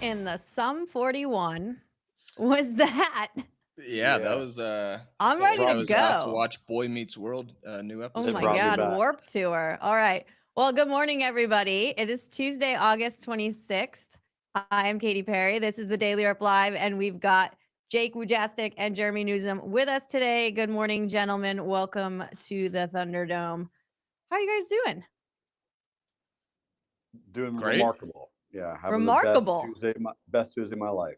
in the Sum 41 was that? Yeah, that was I'm felt ready like I to was about to go. watch Boy Meets World new Oh It my brought episode. me God, back. Warp Tour. All right. Well, good morning, everybody. It is Tuesday, August 26th. I am Katy Perry. This is the Daily Rip Live, and we've got Jake Wujastyk and Jerremy Newsome with us today. Good morning, gentlemen. Welcome to the Thunderdome. How are you guys doing? Doing Great. remarkable. Yeah, having Remarkable. the best Tuesday of my life.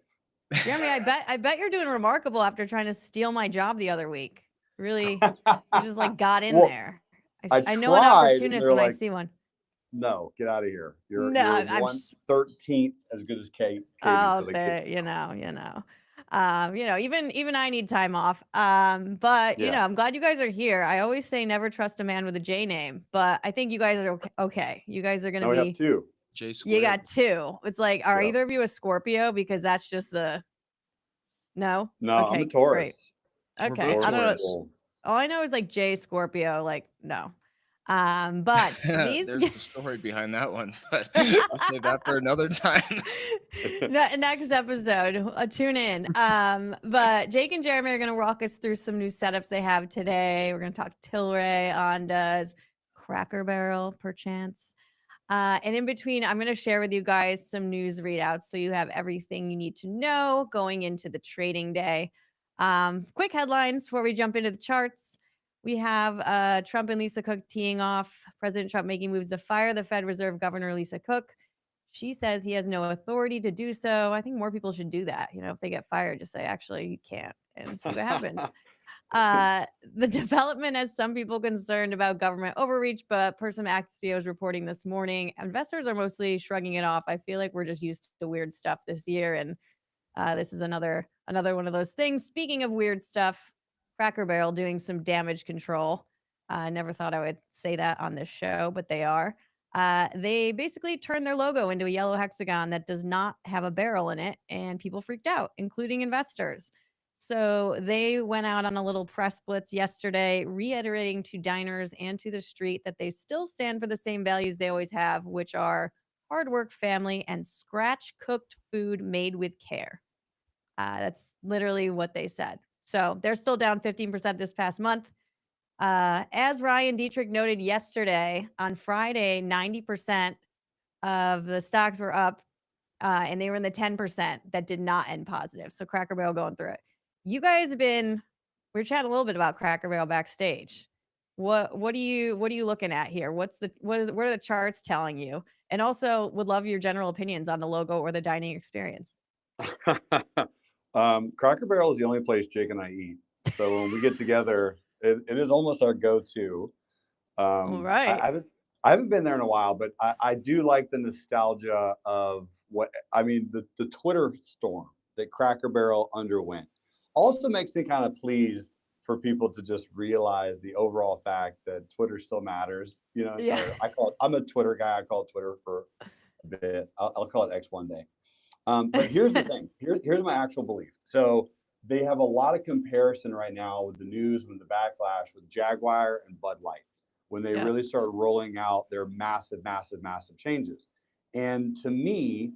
Jeremy, I bet you're doing remarkable after trying to steal my job the other week. Really, you just like got in Well, there. I I know an tried, and opportunist they're when I like, see one. "No, get out of here. You're No, you're I'm 1/13th as good as Katie, oh, so they kicked me you off." know. Even I need time off. But Yeah. I'm glad you guys are here. I always say never trust a man with a J name, but I think you guys are okay. You guys are gonna Now we have be. two. J You squared. got two. It's like, are Yep. either of you a Scorpio? Because that's just the no. No, I'm a Okay, great. Taurus. Okay, both I don't know. Taurus. All I know is like J Scorpio. Like no. But these There's a story behind that one, but I'll save that for another time. next episode, tune in. But Jake and Jeremy are going to walk us through some new setups they have today. We're going to talk Tilray, ONDS, Cracker Barrel, perchance. And in between, I'm going to share with you guys some news readouts so you have everything you need to know going into the trading day. Quick headlines before we jump into the charts. We have Trump and Lisa Cook teeing off. President Trump making moves to fire the Fed Reserve Governor Lisa Cook. She says he has no authority to do so. I think more people should do that. If they get fired, just say, actually, you can't, and see what happens. The development has some people concerned about government overreach, but Person Axio is reporting this morning. Investors are mostly shrugging it off. I feel like we're just used to weird stuff this year, and this is another one of those things. Speaking of weird stuff, Cracker Barrel doing some damage control. I never thought I would say that on this show, but they are. They basically turned their logo into a yellow hexagon that does not have a barrel in it, and people freaked out, including investors. So they went out on a little press blitz yesterday, reiterating to diners and to the street that they still stand for the same values they always have, which are hard work, family, and scratch-cooked food made with care. That's literally what they said. So they're still down 15% this past month. As Ryan Dietrich noted yesterday, on Friday, 90% of the stocks were up, and they were in the 10% that did not end positive. So Cracker Barrel going through it. You guys have been. We're chatting a little bit about Cracker Barrel backstage. What are you looking at here? What are the charts telling you? And also, would love your general opinions on the logo or the dining experience. Cracker Barrel is the only place Jake and I eat. So when we get together, it is almost our go-to. All right. I haven't been there in a while, but I do like the nostalgia of the Twitter storm that Cracker Barrel underwent. Also makes me kind of pleased for people to just realize the overall fact that Twitter still matters. Yeah. I'm a Twitter guy. I call it Twitter for a bit. I'll call it X one day. But here's the thing. Here's my actual belief. So they have a lot of comparison right now with the news, with the backlash, with Jaguar and Bud Light, when they really started rolling out their massive changes. And to me,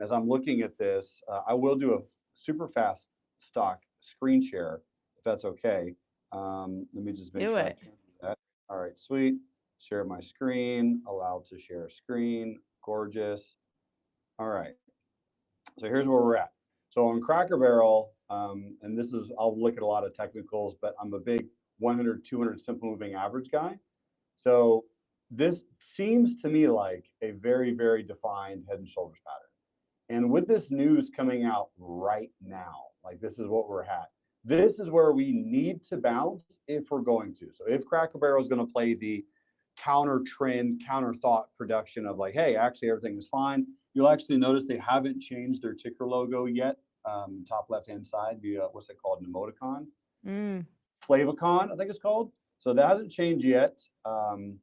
as I'm looking at this, I will do a super fast stock screen share, if that's okay. Let me just make sure I can do that. All right, sweet. Share my screen, allowed to share screen, gorgeous. All right. So here's where we're at. So on Cracker Barrel, and this is, I'll look at a lot of technicals, but I'm a big 100, 200 simple moving average guy. So this seems to me like a very, very defined head and shoulders pattern. And with this news coming out right now, like this is what we're at. This is where we need to bounce if we're going to. So if Cracker Barrel is going to play the counter trend, counter thought production of like, hey, actually everything is fine. You'll actually notice they haven't changed their ticker logo yet. Top left-hand side, the what's it called, an emoticon? Flavicon, I think it's called. So that hasn't changed yet on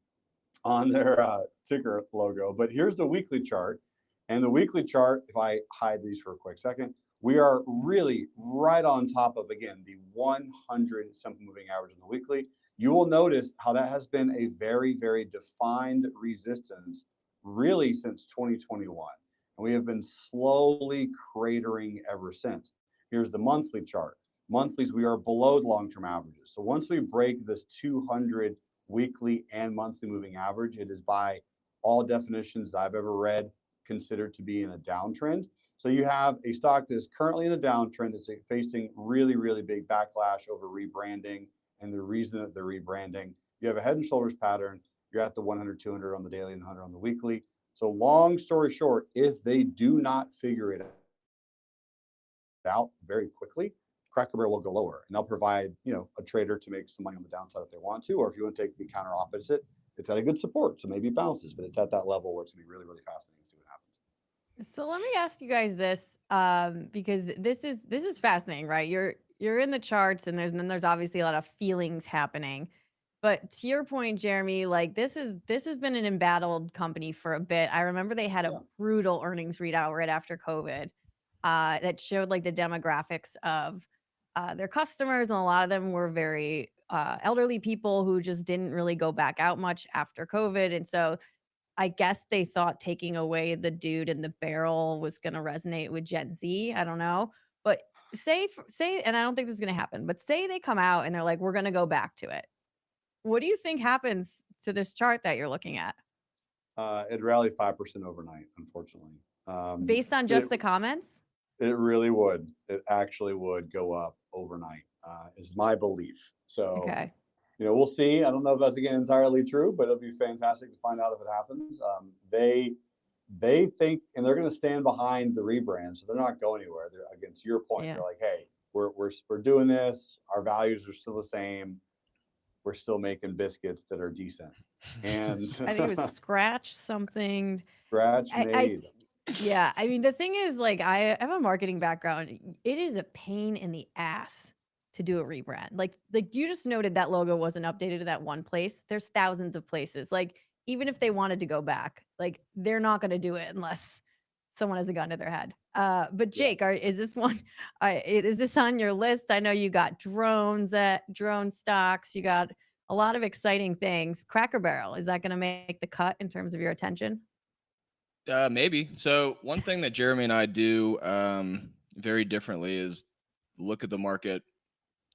their ticker logo. But here's the weekly chart. And the weekly chart, if I hide these for a quick second, we are really right on top of, again, the 100 simple moving average on the weekly. You will notice how that has been a very, very defined resistance really since 2021. and we have been slowly cratering ever since. Here's the monthly chart. Monthlies, we are below long-term averages. So once we break this 200 weekly and monthly moving average, it is by all definitions that I've ever read considered to be in a downtrend. So you have a stock that is currently in a downtrend that's facing really, really big backlash over rebranding and the reason that they're rebranding. You have a head and shoulders pattern. You're at the 100, 200 on the daily and 100 on the weekly. So long story short, if they do not figure it out very quickly, Cracker Barrel will go lower, and they'll provide, a trader to make some money on the downside if they want to, or if you want to take the counter opposite, it's at a good support, so maybe it bounces, but it's at that level where it's gonna be really, really fascinating to see what happens. So let me ask you guys this, because this is fascinating, right? You're in the charts, and there's obviously a lot of feelings happening. But to your point, Jeremy, like this has been an embattled company for a bit. I remember they had a Yeah. brutal earnings readout right after COVID, that showed like the demographics of their customers, and a lot of them were very elderly people who just didn't really go back out much after COVID, and so I guess they thought taking away the dude in the barrel was gonna resonate with Gen Z, I don't know, but say and I don't think this is gonna happen, but say they come out and they're like, "We're gonna go back to it." What do you think happens to this chart that you're looking at? It rallied 5% overnight, unfortunately. Based on It just the comments? it really would. It actually would go up overnight, is my belief. So, Okay. we'll see. I don't know if that's again entirely true, but it'll be fantastic to find out if it happens. They think, and they're going to stand behind the rebrand, so they're not going anywhere. They're, again, to your point, Yeah. they're like, hey, we're doing this. Our values are still the same. We're still making biscuits that are decent, and I think it was scratch something. scratch I made. Yeah, I mean, the thing is, like, I have a marketing background. It is a pain in the ass to do a rebrand. Like you just noted that logo wasn't updated in that one place. There's thousands of places. Like, even if they wanted to go back, like, they're not going to do it unless someone has a gun to their head. But Yeah. Jake, is this one? Is this on your list? I know you got drones, drone stocks. You got a lot of exciting things. Cracker Barrel, is that going to make the cut in terms of your attention? Maybe. So one thing that Jeremy and I do very differently is look at the market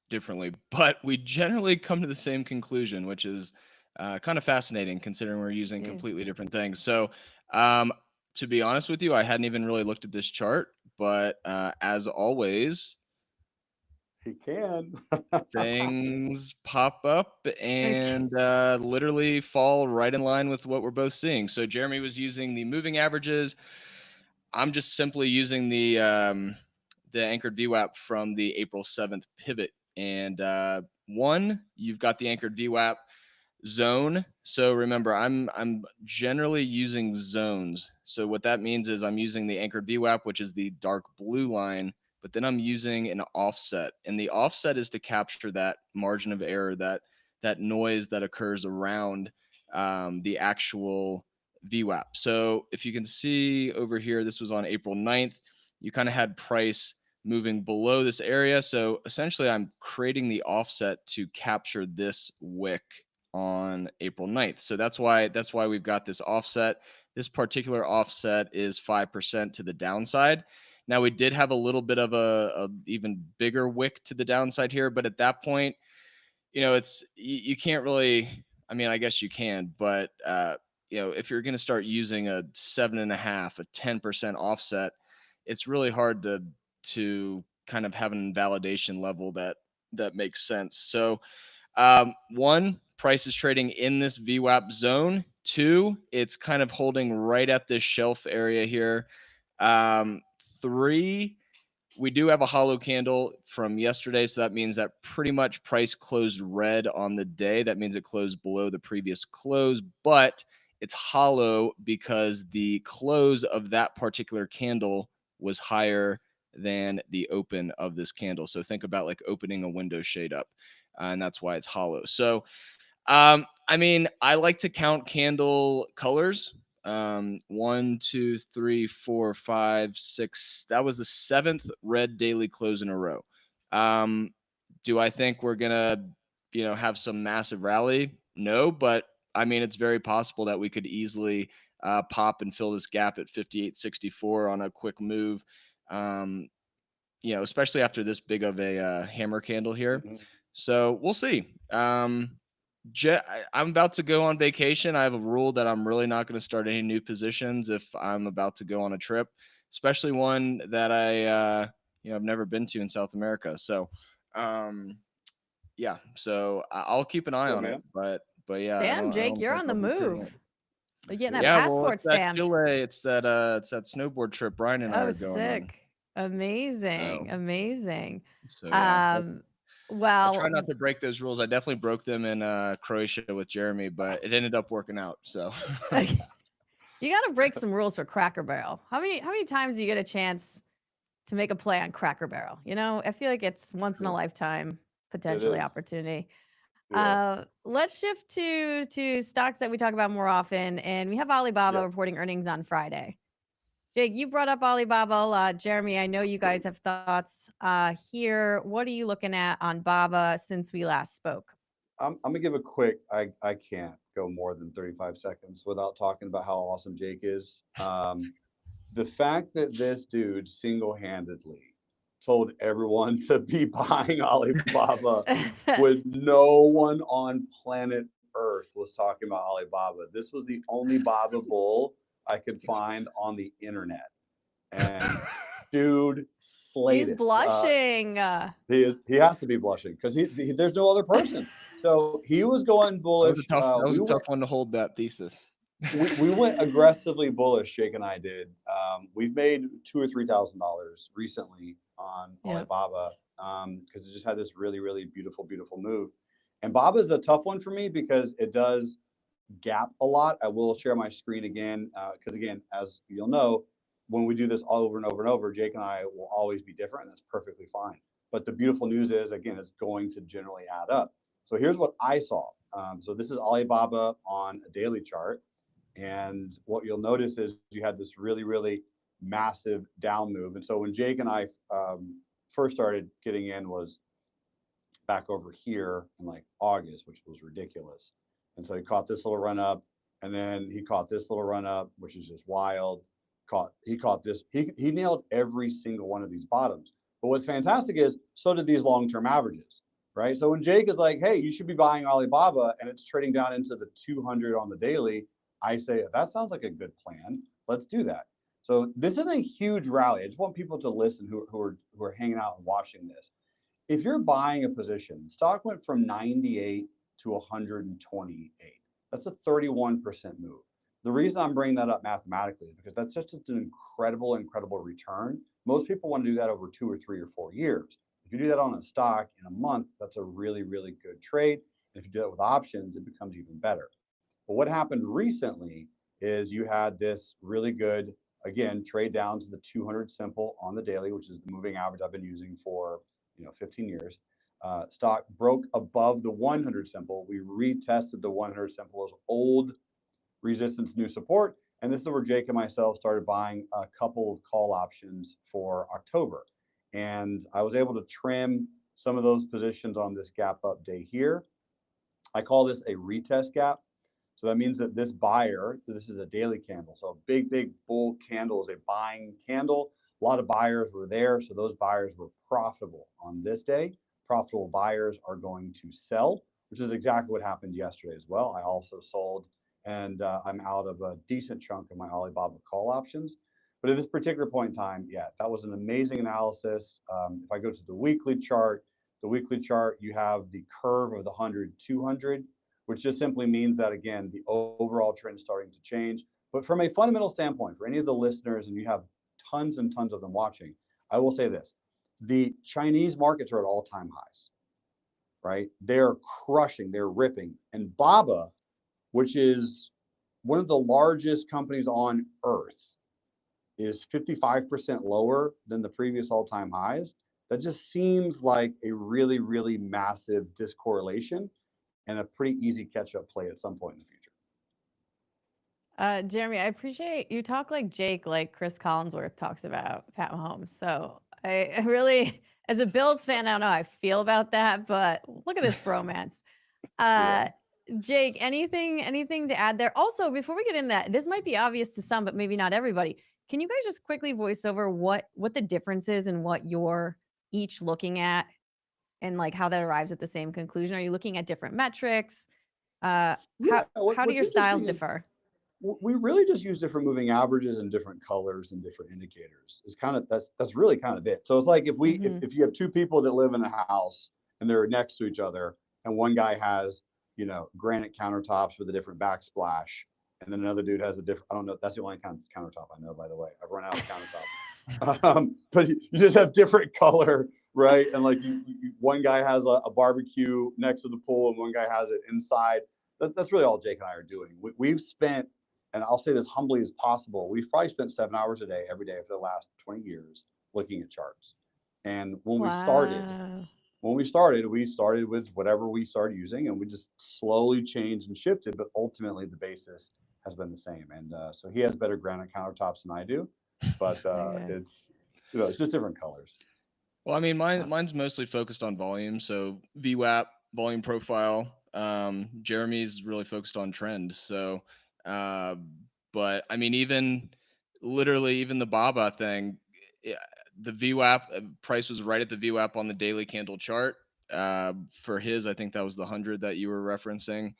differently, but we generally come to the same conclusion, which is kind of fascinating considering we're using Yeah. completely different things. So, um, to be honest with you, I hadn't even really looked at this chart, but as always, He can. things pop up Okay. and literally fall right in line with what we're both seeing. So Jeremy was using the moving averages. I'm just simply using the anchored VWAP from the April 7th pivot. And you've got the anchored VWAP zone. So remember, I'm generally using zones. So what that means is I'm using the anchored VWAP, which is the dark blue line, but then I'm using an offset. And the offset is to capture that margin of error, that noise that occurs around the actual VWAP. So if you can see over here, this was on April 9th. You kind of had price moving below this area. So essentially, I'm creating the offset to capture this wick on April 9th. So that's why we've got this offset. This particular offset is 5% to the downside. Now we did have a little bit of a even bigger wick to the downside here, but at that point, it's you can't really. I mean, I guess you can, but if you're going to start using a 7.5, a 10% offset, it's really hard to kind of have an invalidation level that makes sense. So one, price is trading in this VWAP zone. Two, it's kind of holding right at this shelf area here. Three, we do have a hollow candle from yesterday, so that means that pretty much price closed red on the day. That means it closed below the previous close, but it's hollow because the close of that particular candle was higher than the open of this candle. So think about like opening a window shade up, and that's why it's hollow. So I mean, I like to count candle colors. 1, 2, 3, 4, 5, 6. That was the 7th red daily close in a row. Do I think we're gonna, have some massive rally? No, but I mean, it's very possible that we could easily pop and fill this gap at 58.64 on a quick move. You know, especially after this big of a hammer candle here. Mhm. So we'll see. I'm about to go on vacation. I have a rule that I'm really not going to start any new positions if I'm about to go on a trip, especially one that I've never been to in South America. So, yeah, so I'll keep an eye Cool, on man. it, but yeah, I Damn, don't Jake, you're think on the I'll be doing it. move. You're getting too. that Yeah, well, passport it's that stamped. Chile. It's that snowboard trip Brian and I Oh, are going on. sick. Amazing. So, Amazing. so yeah. I Well, try not to break those rules. I definitely broke them in Croatia with Jeremy, but it ended up working out. So you got to break some rules for Cracker Barrel. How many times do you get a chance to make a play on Cracker Barrel? You know, I feel like it's once in a True. lifetime potentially is. opportunity. Yeah. Let's shift to stocks that we talk about more often, and we have Alibaba Yep. reporting earnings on Friday. Jake, you brought up Alibaba a lot. Jeremy, I know you guys have thoughts here. What are you looking at on Baba since we last spoke? I'm gonna give a quick. I can't go more than 35 seconds without talking about how awesome Jake is. The fact that this dude single-handedly told everyone to be buying Alibaba when no one on planet Earth was talking about Alibaba. This was the only Baba bull I could find on the internet, and dude slayed He's it. blushing. He has to be blushing because there's no other person. So he was going bullish. that was a tough one to hold, that thesis. We went aggressively bullish. Jake and I did. We've made $2,000 or $3,000 recently on Alibaba because it just had this really, really beautiful move. And Baba is a tough one for me because it does gap a lot. I will share my screen again because again, as you'll know, when we do this all over and over and over, Jake and I will always be different, and that's perfectly fine. But the beautiful news is, again, it's going to generally add up. So here's what I saw. So this is Alibaba on a daily chart. And what you'll notice is you had this really, really massive down move. And so when Jake and I first started getting in was back over here in like August, which was ridiculous. And so he caught this little run up, and then he caught this little run up, which is just wild. He caught this. He nailed every single one of these bottoms. But what's fantastic is so did these long-term averages, right? So when Jake is like, hey, you should be buying Alibaba, and it's trading down into the 200 on the daily, I say, that sounds like a good plan. Let's do that. So this is a huge rally. I just want people to listen who are hanging out and watching this. If you're buying a position, stock went from 98 to 128. That's a 31% move. The reason I'm bringing that up mathematically is because that's just an incredible return. Most people want to do that over 2 or 3 or 4 years. If you do that on a stock in a month, that's a really, really good trade. And if you do that with options, it becomes even better. But what happened recently is you had this really good, again, trade down to the 200 simple on the daily, which is the moving average I've been using for 15 years. Stock broke above the 100 simple. We retested the 100 simple as old resistance, new support. And this is where Jake and myself started buying a couple of call options for October. And I was able to trim some of those positions on this gap up day here. I call this a retest gap. So that means that this buyer, this is a daily candle. So a big bull candle is a buying candle. A lot of buyers were there. So those buyers were profitable on this day. Profitable buyers are going to sell, which is exactly what happened yesterday as well. I also sold, and I'm out of a decent chunk of my Alibaba call options. But at this particular point in time, yeah, that was an amazing analysis. If I go to the weekly chart, you have the curve of the 100, 200, which just simply means that, again, the overall trend is starting to change. But from a fundamental standpoint, for any of the listeners, and you have tons and tons of them watching, I will say this. The Chinese markets are at all-time highs, right? They're crushing, they're ripping. And Baba, which is one of the largest companies on earth, is 55% lower than the previous all-time highs. That just seems like a really, really massive discorrelation and a pretty easy catch-up play at some point in the future. Jeremy, I appreciate you talk like Jake, like Chris Collinsworth talks about Pat Mahomes. So I really, as a Bills fan, I don't know how I feel about that, but look at this bromance. Jake, anything to add there? Also, before we get into that, this might be obvious to some, but maybe not everybody. Can you guys just quickly voice over what the difference is and what you're each looking at and like how that arrives at the same conclusion? Are you looking at different metrics? Yeah, How do your what's styles interesting is differ? we really just use different moving averages and different colors and different indicators. It's kind of that's really kind of it. So it's like if we if you have two people that live in a house and they're next to each other, and one guy has, you know, granite countertops with a different backsplash, and then another dude has a different, I don't know, that's the only kind of countertop I know, by the way. I've run out of countertops. But you just have different color, right? And like one guy has a barbecue next to the pool and one guy has it inside. That's really all Jake and I are doing. We've spent, and I'll say this humbly as possible, we've probably spent 7 hours a day, every day for the last 20 years looking at charts. And when we started, we started with whatever we started using, and we just slowly changed and shifted, but ultimately the basis has been the same. And so he has better granite countertops than I do, but it's, you know, it's just different colors. Well, I mean, mine's mostly focused on volume. So VWAP, volume profile. Jeremy's really focused on trend. So, but I mean, even the Baba thing, the VWAP price was right at the VWAP on the daily candle chart. For his, I think that was the 100 that you were referencing.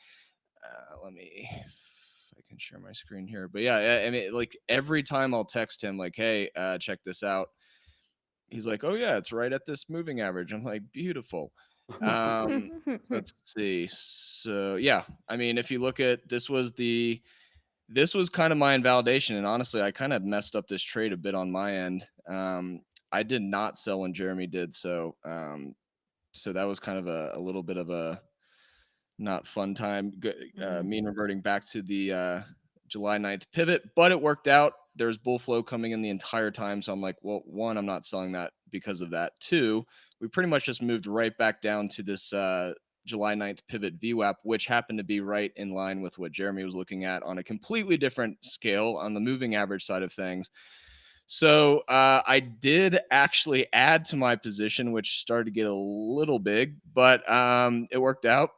Let me, if I can share my screen here. But yeah, I mean, like every time I'll text him, like, hey, check this out. He's like, oh yeah, it's right at this moving average. I'm like, beautiful. Let's see. So yeah, I mean, if you look at this was kind of my invalidation, and honestly, I kind of messed up this trade a bit on my end. I did not sell when Jeremy did, so so that was kind of a little bit of a not fun time. Me reverting back to the July 9th pivot, but it worked out. There's bull flow coming in the entire time. So I'm like, well, one, I'm not selling that because of that. Two, we pretty much just moved right back down to this July 9th pivot VWAP, which happened to be right in line with what Jeremy was looking at on a completely different scale on the moving average side of things. So I did actually add to my position, which started to get a little big, but it worked out.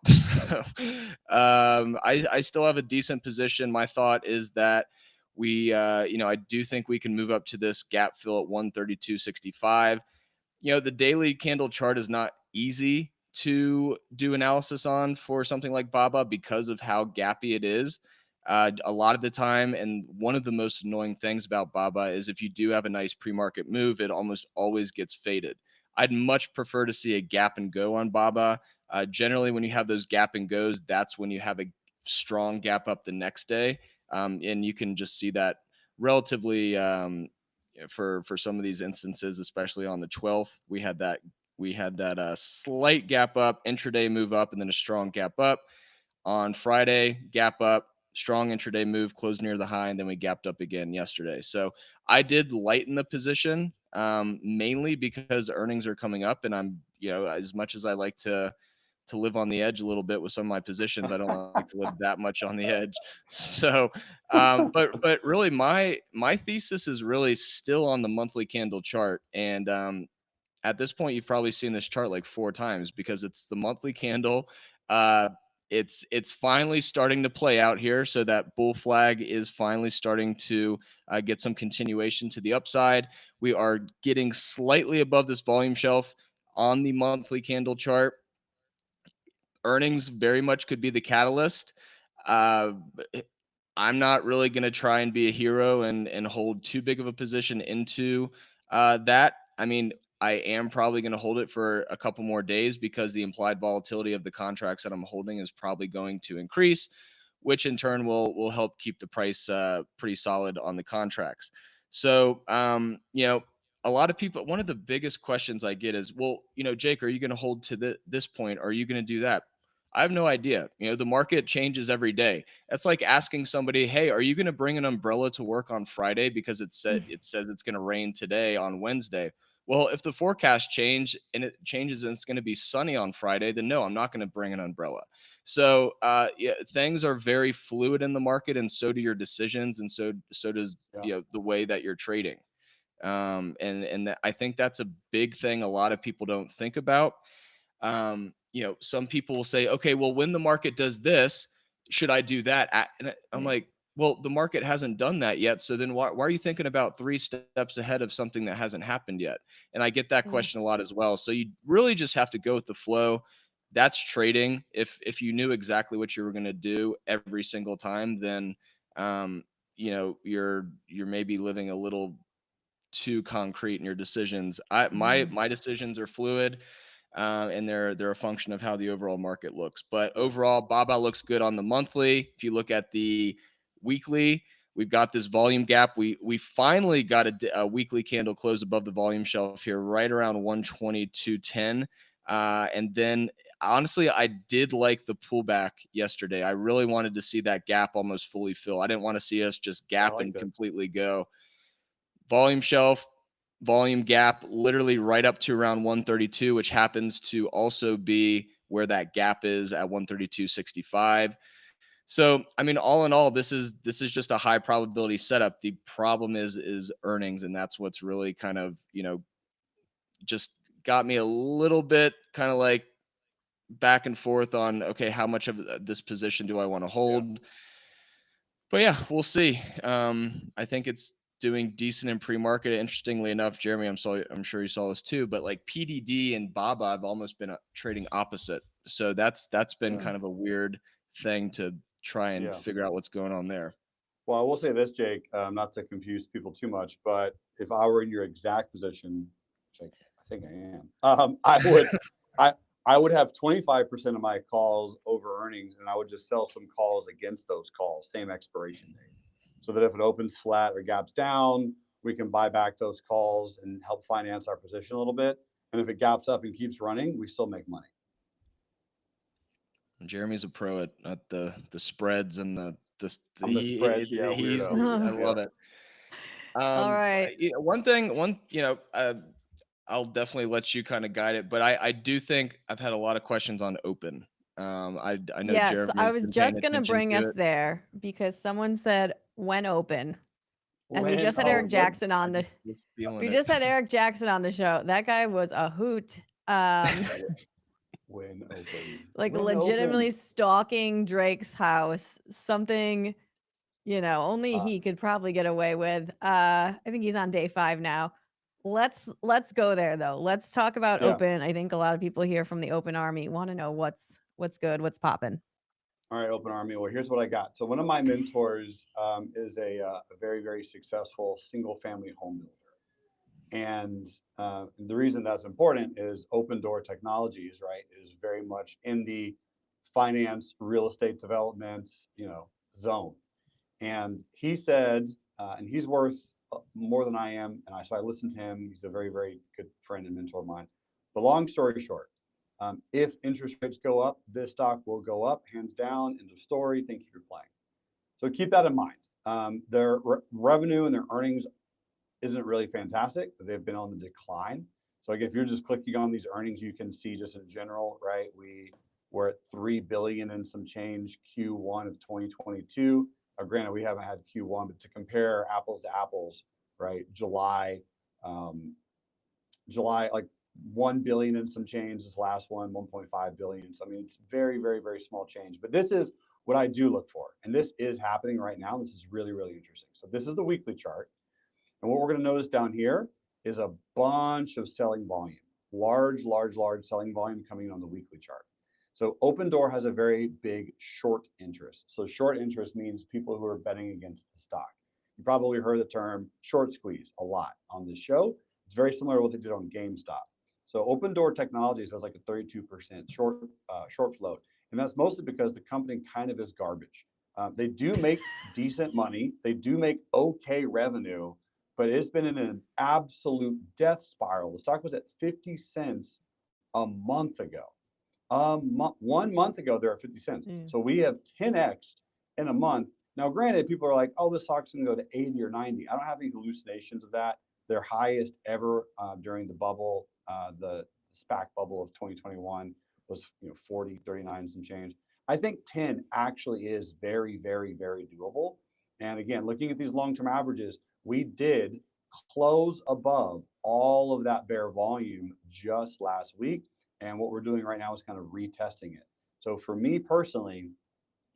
I still have a decent position. My thought is that we, I do think we can move up to this gap fill at 132.65. The daily candle chart is not easy to do analysis on for something like Baba because of how gappy it is. A lot of the time, and one of the most annoying things about Baba is if you do have a nice pre-market move, it almost always gets faded. I'd much prefer to see a gap and go on Baba. Generally, when you have those gap and goes, that's when you have a strong gap up the next day. And you can just see that relatively for some of these instances, especially on the 12th, we had that slight gap up, intraday move up, and then a strong gap up. On Friday, gap up, strong intraday move, closed near the high, and then we gapped up again yesterday. So I did lighten the position, mainly because earnings are coming up, and I'm, as much as I like to live on the edge a little bit with some of my positions, I don't like to live that much on the edge. So, but really, my thesis is really still on the monthly candle chart, and at this point, you've probably seen this chart like 4 times because it's the monthly candle. It's finally starting to play out here. So that bull flag is finally starting to get some continuation to the upside. We are getting slightly above this volume shelf on the monthly candle chart. Earnings very much could be the catalyst. I'm not really going to try and be a hero and hold too big of a position into that. I mean, I am probably going to hold it for a couple more days because the implied volatility of the contracts that I'm holding is probably going to increase, which in turn will help keep the price pretty solid on the contracts. So, a lot of people, one of the biggest questions I get is, well, Jake, are you going to hold to this point? Or are you going to do that? I have no idea. The market changes every day. That's like asking somebody, hey, are you going to bring an umbrella to work on Friday because it says it's going to rain today on Wednesday? Well, if the forecast changes and it's going to be sunny on Friday, then no, I'm not going to bring an umbrella. So things are very fluid in the market, and so do your decisions, and so does the way that you're trading. And I think that's a big thing a lot of people don't think about. some people will say, okay, well, when the market does this, should I do that? And I'm like, well, the market hasn't done that yet. So then why are you thinking about 3 steps ahead of something that hasn't happened yet? And I get that question a lot as well. So you really just have to go with the flow. That's trading. If you knew exactly what you were going to do every single time, then you're maybe living a little too concrete in your decisions. My decisions are fluid, and they're a function of how the overall market looks. But overall, BABA looks good on the monthly. If you look at the weekly, we've got this volume gap. We finally got a weekly candle close above the volume shelf here, right around 122.10, and then. Honestly, I did like the pullback yesterday. I really wanted to see that gap almost fully fill. I didn't want to see us just gap and completely go. Volume shelf, volume gap, literally right up to around 132, which happens to also be where that gap is at 132.65. So, I mean, all in all, this is just a high probability setup. The problem is earnings, and that's what's really kind of, just got me a little bit kind of like back and forth on, okay, how much of this position do I want to hold? But yeah, we'll see. I think it's doing decent in pre-market. Interestingly enough, Jeremy, I'm sure you saw this too, but like PDD and BABA have almost been trading opposite. So that's been kind of a weird thing to try and figure out what's going on there. Well, I will say this, Jake, not to confuse people too much, but if I were in your exact position, which I think I am, I would have 25% of my calls over earnings, and I would just sell some calls against those calls, same expiration date. So that if it opens flat or gaps down, we can buy back those calls and help finance our position a little bit. And if it gaps up and keeps running, we still make money. Jeremy's a pro at the spreads and the spread, I love it. All right. I'll definitely let you kind of guide it, but I do think I've had a lot of questions on open. I know. Yes, Jeremy I was just going to bring us there because someone said when open. And we just had Eric Jackson on the Eric Jackson on the show. That guy was a hoot. When open. Like legitimately stalking Drake's house. Something, only he could probably get away with. I think he's on day 5 now. Let's go there though. Let's talk about open. I think a lot of people here from the open army want to know what's good, what's popping. All right, Open Army. Well, here's what I got. So one of my mentors is a very, very successful single family home builder. And the reason that's important is Opendoor Technologies, right, is very much in the finance, real estate developments, zone. And he said, and he's worth more than I am. And so I listened to him. He's a very, very good friend and mentor of mine. But long story short, if interest rates go up, this stock will go up, hands down, end of story. Thank you for playing. So keep that in mind. Their revenue and their earnings isn't really fantastic. They've been on the decline. So again, if you're just clicking on these earnings, you can see just in general, right? We were at 3 billion and some change Q1 of 2022. Granted, we haven't had Q1, but to compare apples to apples, right? July, like 1 billion and some change. This last one, 1.5 billion. So I mean, it's very, very, very small change. But this is what I do look for, and this is happening right now. This is really, really interesting. So this is the weekly chart. And what we're going to notice down here is a bunch of selling volume, large selling volume coming on the weekly chart. So Opendoor has a very big short interest. So short interest means people who are betting against the stock. You probably heard the term short squeeze a lot on this show. It's very similar to what they did on GameStop. So Opendoor Technologies has like a 32% short float. And that's mostly because the company kind of is garbage. They do make decent money. They do make okay revenue, but it's been in an absolute death spiral. The stock was at 50 cents a month ago. 1 month ago, they're at 50 cents. So we have 10x in a month. Now, granted, people are like, oh, this stock's going to go to 80 or 90. I don't have any hallucinations of that. Their highest ever during the bubble, the SPAC bubble of 2021 was 40, 39, some change. I think 10 actually is very, very, very doable. And again, looking at these long-term averages, we did close above all of that bear volume just last week. And what we're doing right now is kind of retesting it. So for me personally,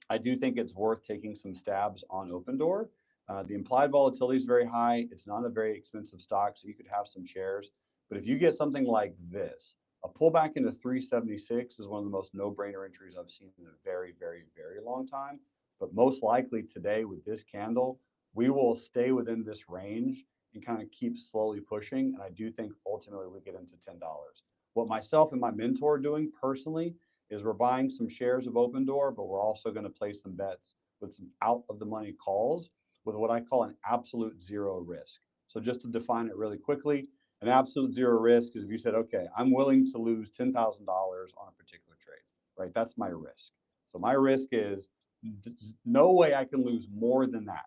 I do think it's worth taking some stabs on Opendoor. The implied volatility is very high. It's not a very expensive stock, so you could have some shares. But if you get something like this, a pullback into 376 is one of the most no-brainer entries I've seen in a very, very, very long time. But most likely today with this candle, we will stay within this range and kind of keep slowly pushing. And I do think ultimately we get into $10. What myself and my mentor are doing personally is we're buying some shares of Opendoor, but we're also going to place some bets with some out of the money calls with what I call an absolute zero risk. So just to define it really quickly, an absolute zero risk is if you said, okay, I'm willing to lose $10,000 on a particular trade, right? That's my risk. So my risk is no way I can lose more than that.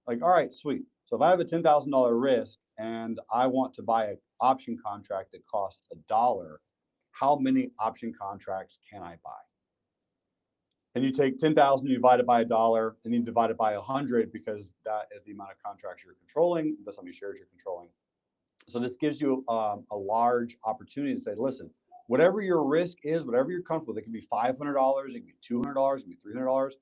Like, all right, sweet. So if I have a $10,000 risk and I want to buy an option contract that costs $1, how many option contracts can I buy? And you take 10,000, you divide it by $1, and you divide it by 100 because that is the amount of contracts you're controlling. That's how many shares you're controlling. So this gives you a large opportunity to say, listen, whatever your risk is, whatever you're comfortable with, it can be $500, it can be $200, it can be $300.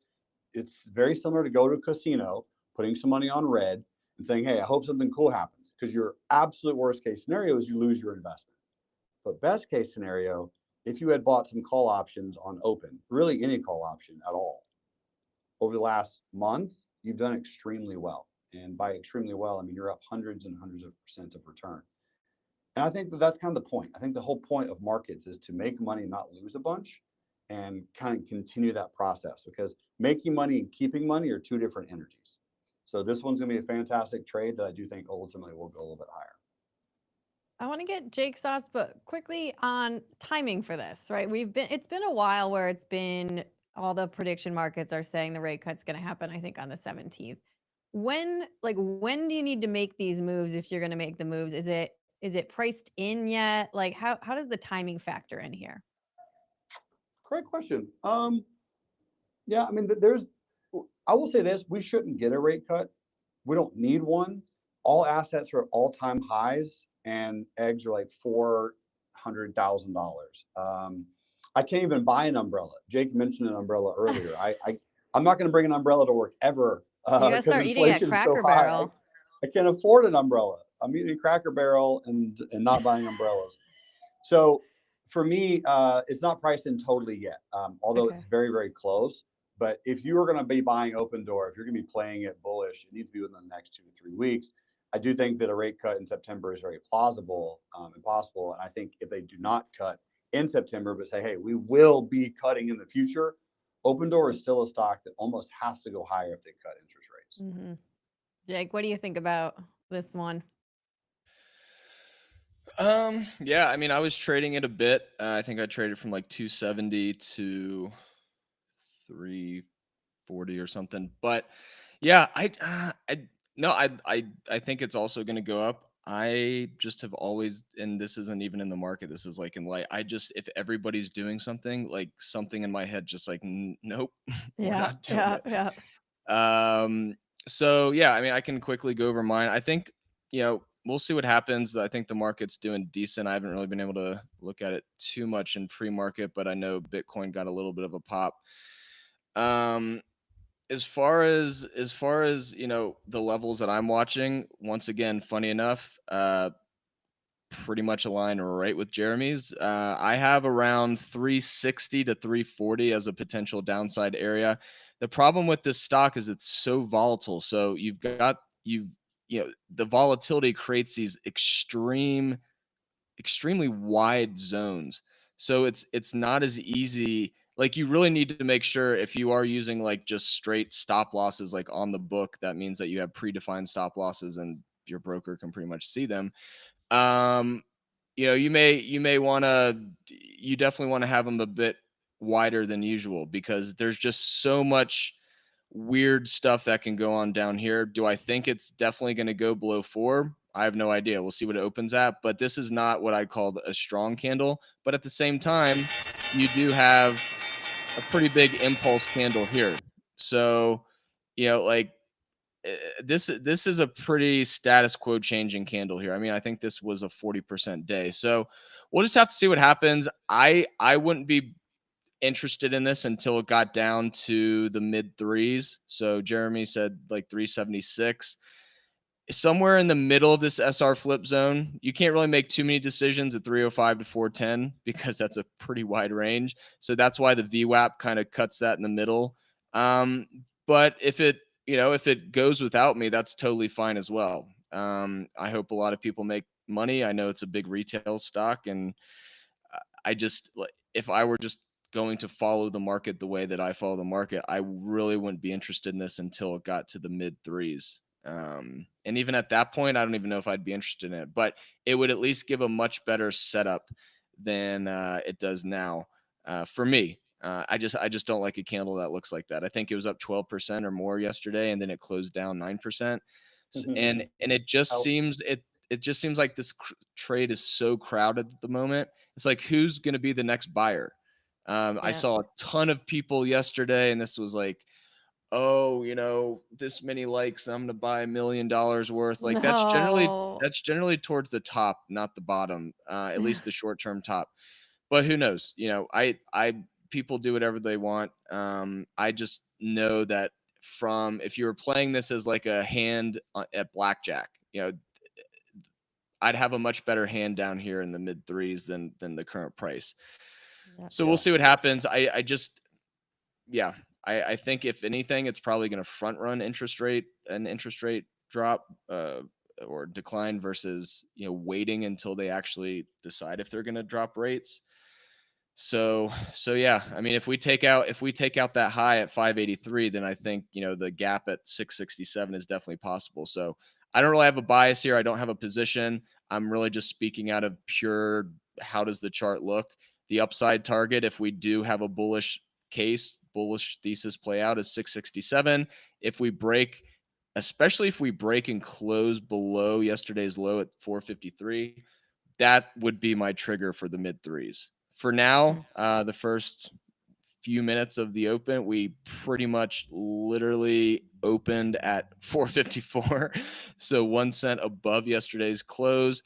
It's very similar to go to a casino, putting some money on red and saying, hey, I hope something cool happens, because your absolute worst case scenario is you lose your investment. But best case scenario, if you had bought some call options on open, really any call option at all, over the last month, you've done extremely well. And by extremely well, I mean, you're up hundreds and hundreds of % of return. And I think that that's kind of the point. I think the whole point of markets is to make money and not lose a bunch and kind of continue that process, because making money and keeping money are two different energies. So this one's going to be a fantastic trade that I do think ultimately will go a little bit higher. I want to get Jake's thoughts, but quickly on timing for this, right? It's been a while where it's been all the prediction markets are saying the rate cut's going to happen, I think, on the 17th. When do you need to make these moves if you're going to make the moves? Is it priced in yet? Like how does the timing factor in here? Great question. Yeah, I mean, I will say this, we shouldn't get a rate cut. We don't need one. All assets are at all-time highs, and eggs are like $400,000. I can't even buy an umbrella. Jake mentioned an umbrella earlier. I'm not going to bring an umbrella to work ever because inflation is so high. I can't afford an umbrella. I'm eating Cracker Barrel and not buying umbrellas. So for me, it's not priced in totally yet, although it's very, very close. But if you are going to be buying Opendoor, if you're going to be playing it bullish, it needs to be within the next 2 to 3 weeks. I do think that a rate cut in September is very plausible and possible. And I think if they do not cut in September, but say, hey, we will be cutting in the future, Opendoor is still a stock that almost has to go higher if they cut interest rates. Mm-hmm. Jake, what do you think about this one? Yeah, I mean, I was trading it a bit. I think I traded from like 270 to 340 or something. But yeah, I think it's also going to go up. I just have always, and this isn't even in the market, this is like in light. If everybody's doing something, like something in my head just like, nope, we're not doing it. Yeah. So yeah, I mean, I can quickly go over mine. I think, we'll see what happens. I think the market's doing decent. I haven't really been able to look at it too much in pre-market, but I know Bitcoin got a little bit of a pop. As far as the levels that I'm watching, once again, funny enough, pretty much aligned right with Jeremy's. I have around 360 to 340 as a potential downside area. The problem with this stock is it's so volatile. So the volatility creates these extremely wide zones. So it's not as easy. Like, you really need to make sure, if you are using like just straight stop losses, like on the book, that means that you have predefined stop losses and your broker can pretty much see them. You definitely want to have them a bit wider than usual, because there's just so much weird stuff that can go on down here. Do I think it's definitely going to go below 4? I have no idea. We'll see what it opens at, but this is not what I'd call a strong candle. But at the same time, you do have a pretty big impulse candle here. So, this is a pretty status quo changing candle here. I mean, I think this was a 40% day. So we'll just have to see what happens. I wouldn't be interested in this until it got down to the mid threes. So Jeremy said like 376. Somewhere in the middle of this SR flip zone. You can't really make too many decisions at 305 to 410 because that's a pretty wide range. So that's why the VWAP kind of cuts that in the middle. But if it goes without me, that's totally fine as well. I hope a lot of people make money. I know it's a big retail stock, and if I were just going to follow the market the way that I follow the market, I really wouldn't be interested in this until it got to the mid threes. And even at that point, I don't even know if I'd be interested in it, but it would at least give a much better setup than it does now for me. I just don't like a candle that looks like that. I think it was up 12% or more yesterday, and then it closed down 9%. And it just seems like this trade is so crowded at the moment. It's like, who's going to be the next buyer? I saw a ton of people yesterday, and this was like, oh, this many likes, I'm going to buy $1 million worth. Like that's generally towards the top, not the bottom, at least the short-term top. But who knows? People do whatever they want. I just know that if you were playing this as like a hand at blackjack, I'd have a much better hand down here in the mid threes than the current price. So we'll see what happens. I think if anything, it's probably going to front run an interest rate drop or decline versus waiting until they actually decide if they're going to drop rates. So yeah, I mean, if we take out that high at 583, then I think the gap at 667 is definitely possible. So I don't really have a bias here. I don't have a position. I'm really just speaking out of pure, how does the chart look? The upside target, if we do have a bullish thesis play out, is 667. Especially if we break and close below yesterday's low at 453, that would be my trigger for the mid threes. For now, the first few minutes of the open, we pretty much literally opened at 454. So 1 cent above yesterday's close.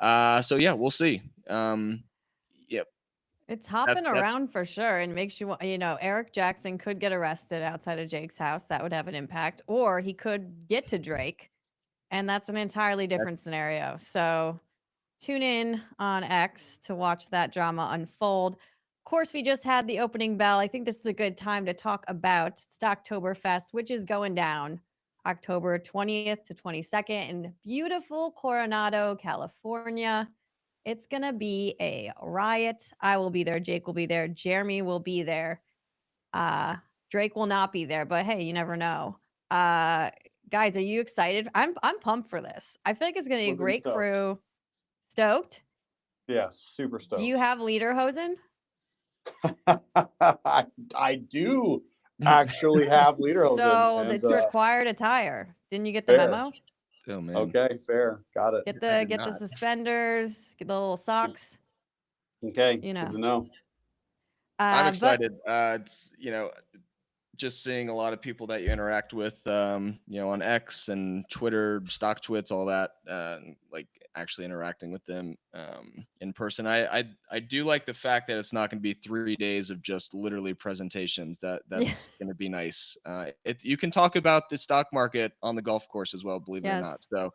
So yeah, we'll see. Yep. It's hopping around for sure, and makes you want, Eric Jackson could get arrested outside of Jake's house. That would have an impact. Or he could get to Drake, and that's an entirely different scenario. So tune in on X to watch that drama unfold. Of course, we just had the opening bell. I think this is a good time to talk about Stocktoberfest, which is going down October 20th to 22nd in beautiful Coronado, California. It's going to be a riot. I will be there. Jake will be there. Jeremy will be there. Drake will not be there, but hey, you never know. Guys, are you excited? I'm pumped for this. I feel like it's going to be a great crew. Stoked? Yeah, super stoked. Do you have lederhosen? I do actually have lederhosen. So it's required attire. Didn't you get the memo? Oh, man. Okay, fair. Got it. Get the suspenders, get the little socks. Okay, good to know. I'm excited. It's just seeing a lot of people that you interact with, on X and Twitter, Stocktwits, all that, like actually interacting with them in person. I do like the fact that it's not going to be 3 days of just literally presentations. That's going to be nice. You can talk about the stock market on the golf course as well, believe it or not. So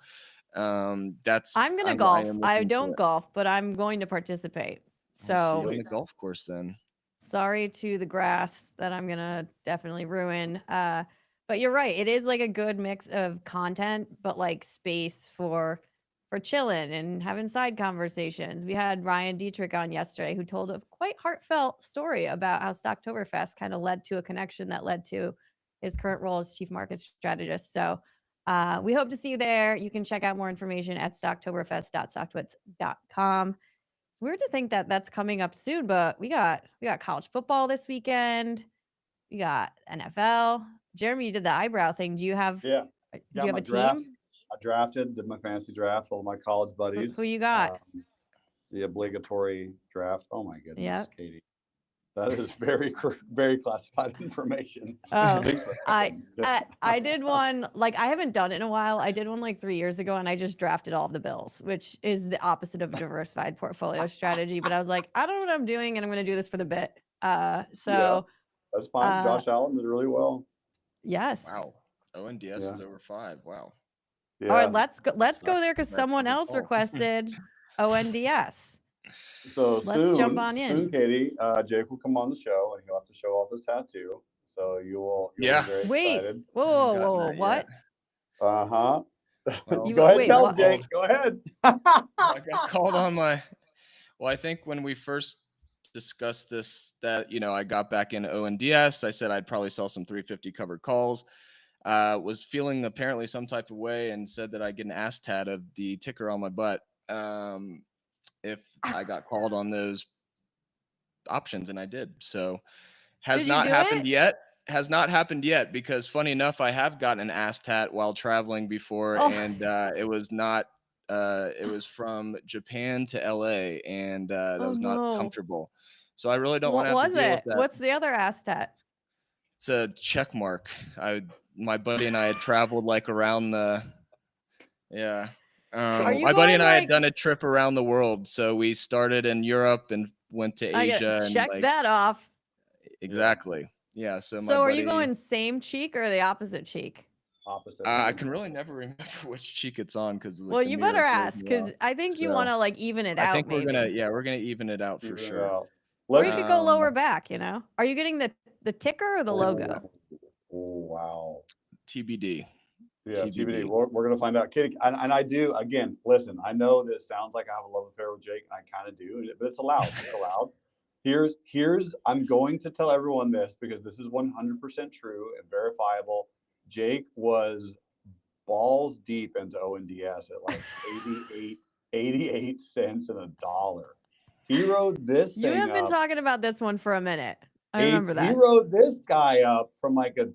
I'm going to golf. I don't golf, but I'm going to participate. So on the golf course then. Sorry to the grass that I'm going to definitely ruin. But you're right. It is like a good mix of content, but like space for chilling and having side conversations. We had Ryan Dietrich on yesterday, who told a quite heartfelt story about how Stocktoberfest kind of led to a connection that led to his current role as chief market strategist. So we hope to see you there. You can check out more information at stocktoberfest.stocktwits.com. It's weird to think that that's coming up soon, but we got college football this weekend. We got NFL. Jeremy, you did the eyebrow thing. Do you have? Yeah. Do you have a draft. team? I did my fantasy draft. All my college buddies. Who you got? The obligatory draft. Oh my goodness, Katie. That is very, very classified information. Oh, Thanks for I asking. I did one, like, I haven't done it in a while. I did one like 3 years ago, and I just drafted all of the bills, which is the opposite of a diversified portfolio strategy. But I was like, I don't know what I'm doing, and I'm going to do this for the bit. Yeah, So that's fine. uh, Josh Allen did really well. yes. Wow. ONDS Yeah. is over 5. Wow. Yeah. All right, let's go. Let's Stock go there because that someone covered else call. requested ONDS. So Let's jump soon, on in. soon, Katie, Jake will come on the show and he'll have to show off his tattoo. So you'll Yeah. be very Wait, excited. whoa, Haven't whoa, gotten whoa, that what? yet. Well, Go ahead, wait, tell what? him, Jake. Go ahead. I got called on my. Well, I think when we first discussed this, that I got back into ONDS. I said I'd probably sell some 350 covered calls. Was feeling apparently some type of way and said that I'd get an ass tat of the ticker on my butt if I got called on those options, and I did. So has Did you not do happened it? yet. Has not happened yet because funny enough, I have gotten an ass tat while traveling before, Oh. and it was not. It was from Japan to LA, and that Oh was not no. comfortable. So I really don't want What to have was to deal it? with that. What's the other ass tat? It's a check mark. My buddy and I had traveled like around the. Yeah. Are you My buddy and going, I had like- done a trip around the world. So we started in Europe and went to I Asia get and check like that off. exactly. Yeah. So my So are buddy, you going same cheek or the opposite cheek? Opposite. I can really never remember which cheek it's on because Well, you better ask because I think you So, want to like even it I out. think Maybe. we're gonna even it out for Even it sure. out. Or you could go lower Um, back. Are you getting the ticker or the logo? Oh, wow. TBD. Yeah, TBD. We're going to find out. Katie, and I do, again, listen, I know that it sounds like I have a love affair with Jake, and I kind of do, but it's allowed. It's allowed. I'm going to tell everyone this because this is 100% true and verifiable. Jake was balls deep into ONDS at like 88 cents and $1. He rode this thing You have been up. talking about this one for a minute. I remember that. He rode this guy up from like $1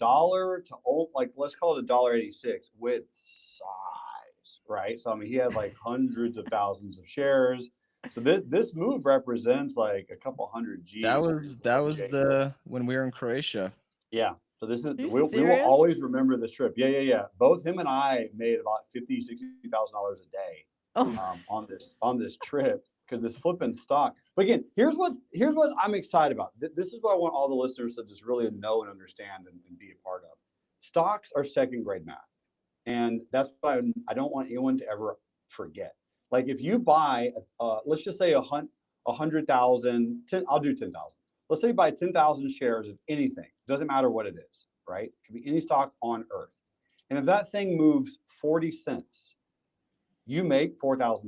to like, let's call it $1.86 with size, right? So I mean, he had like hundreds of thousands of shares. So this move represents like a couple hundred G's. That was when we were in Croatia. Yeah. So this is You we will serious? always remember this trip. Yeah. Both him and I made about $50,000, $60,000 a day on this trip because this flipping stock. But again, here's what I'm excited about. This is what I want all the listeners to just really know and understand and be a part of. Stocks are second grade math, and that's what I don't want anyone to ever forget. Like if you buy, let's just say 100,000, I'll do 10,000. Let's say you buy 10,000 shares of anything. Doesn't matter what it is, right? It could be any stock on earth. And if that thing moves 40 cents, you make $4,000.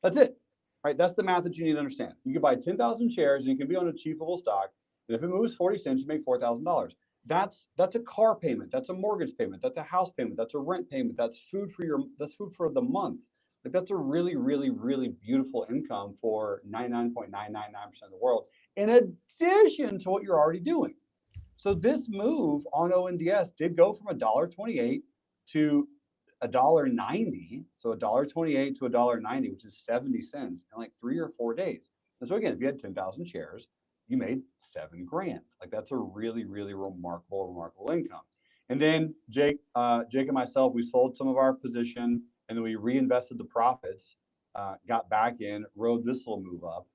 That's it, right? That's the math that you need to understand. You can buy 10,000 shares and you can be on a cheapable stock. And if it moves 40 cents, you make $4,000. That's a car payment. That's a mortgage payment. That's a house payment. That's a rent payment. That's food for the month. Like that's a really, really, really beautiful income for 99.999% of the world, in addition to what you're already doing. So this move on ONDS did go from $1.28 to $1.90. So $1.28 to $1.90, which is 70 cents in like 3 or 4 days. And so again, if you had 10,000 shares, you made $7,000. Like that's a really, really remarkable income. And then Jake and myself, we sold some of our position and then we reinvested the profits, got back in, rode this little move up,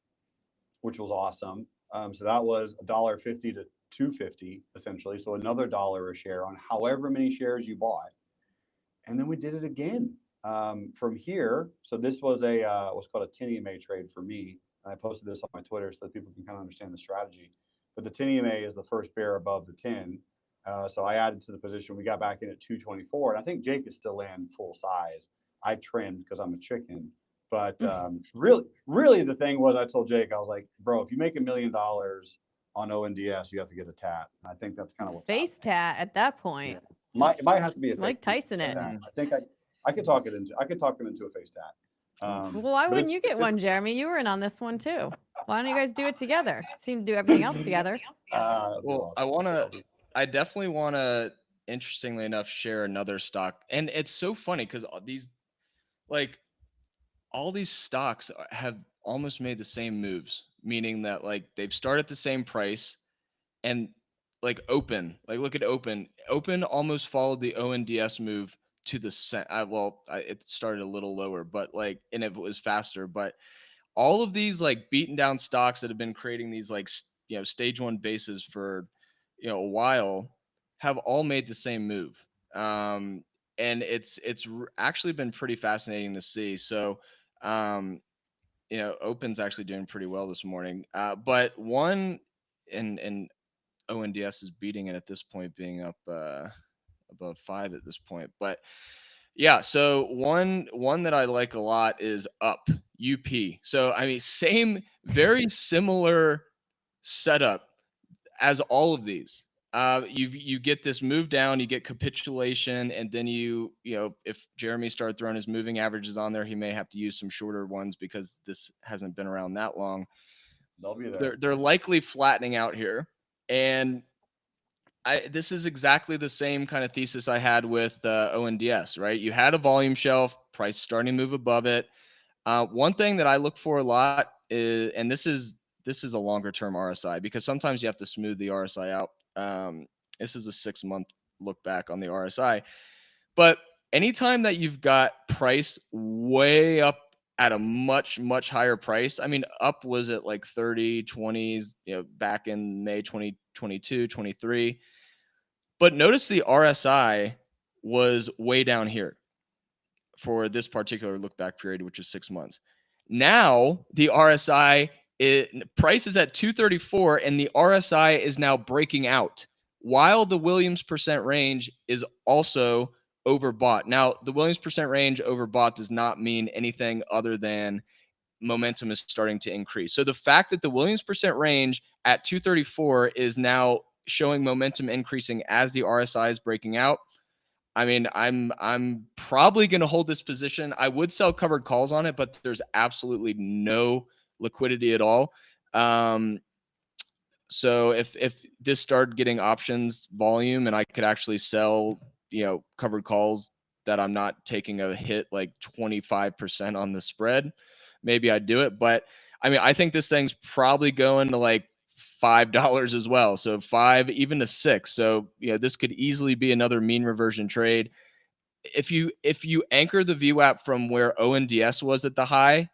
which was awesome. So that was $1.50 to $2.50 essentially. So another $1 a share on however many shares you bought. And then we did it again from here. So this was what's called a 10 EMA trade for me. And I posted this on my Twitter so that people can kind of understand the strategy. But the 10 EMA is the first bear above the 10. So I added to the position. We got back in at 224. And I think Jake is still in full size. I trimmed because I'm a chicken. But really the thing was I told Jake, I was like, bro, if you make $1 million on ONDS, you have to get a tat. And I think that's kind of what's Face tat at that point. Yeah. It might have to be a Mike Tyson it. I think I could talk him into a face tat. Well, why wouldn't you get one, Jeremy? You were in on this one too. Why don't you guys do it together? Seem to do everything else together. Well, I definitely want to, interestingly enough, share another stock. And it's so funny because all these stocks have almost made the same moves. meaning that like they've started at the same price, and like look at Open almost followed the ONDS move to the it started a little lower, but like, and if it was faster, but all of these like beaten down stocks that have been creating these like, stage one bases for, a while, have all made the same move. And it's actually been pretty fascinating to see. So, Open's actually doing pretty well this morning. But one, and ONDS is beating it at this point, being up above 5 at this point. But yeah, so one that I like a lot is UP. So I mean, very similar setup as all of these. You get this move down, you get capitulation, and then if Jerremy started throwing his moving averages on there, he may have to use some shorter ones because this hasn't been around that long. They'll be there. They're likely flattening out here, and this is exactly the same kind of thesis I had with ONDS, right? You had a volume shelf, price starting to move above it. One thing that I look for a lot is, and this is a longer term RSI, because sometimes you have to smooth the RSI out. This is a 6-month look back on the RSI, but anytime that you've got price way up at a much, much higher price, I mean, up was at like 30, 20s, back in May 2022, 23. But notice the RSI was way down here for this particular look back period, which is 6 months. Now the RSI price is at 234, and the RSI is now breaking out, while the Williams percent range is also overbought. Now, the Williams percent range overbought does not mean anything other than momentum is starting to increase. So the fact that the Williams percent range at 234 is now showing momentum increasing as the RSI is breaking out, I mean, I'm probably going to hold this position. I would sell covered calls on it, but there's absolutely no liquidity at all. So if this started getting options volume and I could actually sell, covered calls that I'm not taking a hit like 25% on the spread, maybe I'd do it. But I mean, I think this thing's probably going to like $5 as well. So 5, even to 6. So, this could easily be another mean reversion trade. If you anchor the VWAP from where ONDS was at the high,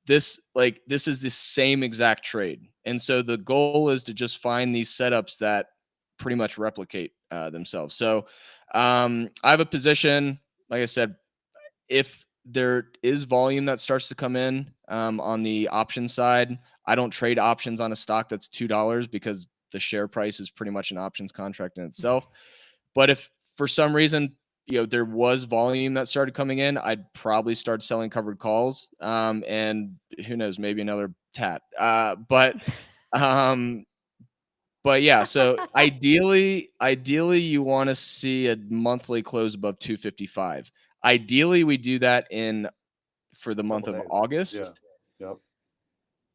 this is the same exact trade. And so the goal is to just find these setups that pretty much replicate themselves. So I have a position, like I said, if there is volume that starts to come in on the option side, I don't trade options on a stock that's $2 because the share price is pretty much an options contract in itself. But if for some reason, there was volume that started coming in, I'd probably start selling covered calls. And who knows, maybe another TAT. But yeah, so ideally you want to see a monthly close above 255. Ideally, we do that for the month of August. Yeah. Yep.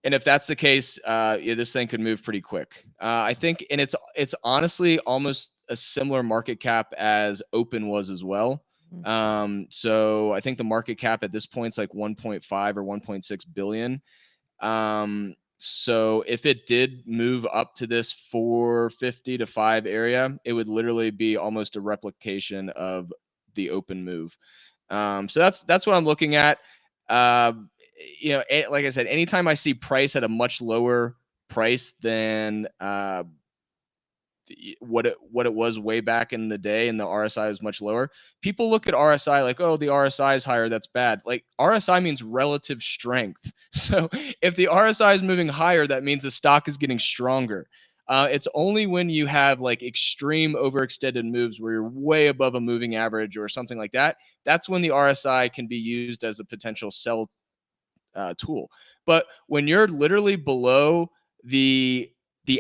And if that's the case, this thing could move pretty quick. I think, and it's honestly almost a similar market cap as Open was as well. So I think the market cap at this point is like 1.5 or 1.6 billion. So if it did move up to this 450 to 5 area, it would literally be almost a replication of the Open move. So that's what I'm looking at. Like I said, anytime I see price at a much lower price than what it was way back in the day, and the RSI was much lower, people look at RSI like, oh, the RSI is higher, that's bad. Like, RSI means relative strength. So if the RSI is moving higher, that means the stock is getting stronger. It's only when you have like extreme overextended moves where you're way above a moving average or something like that, that's when the RSI can be used as a potential sell tool. But when you're literally below the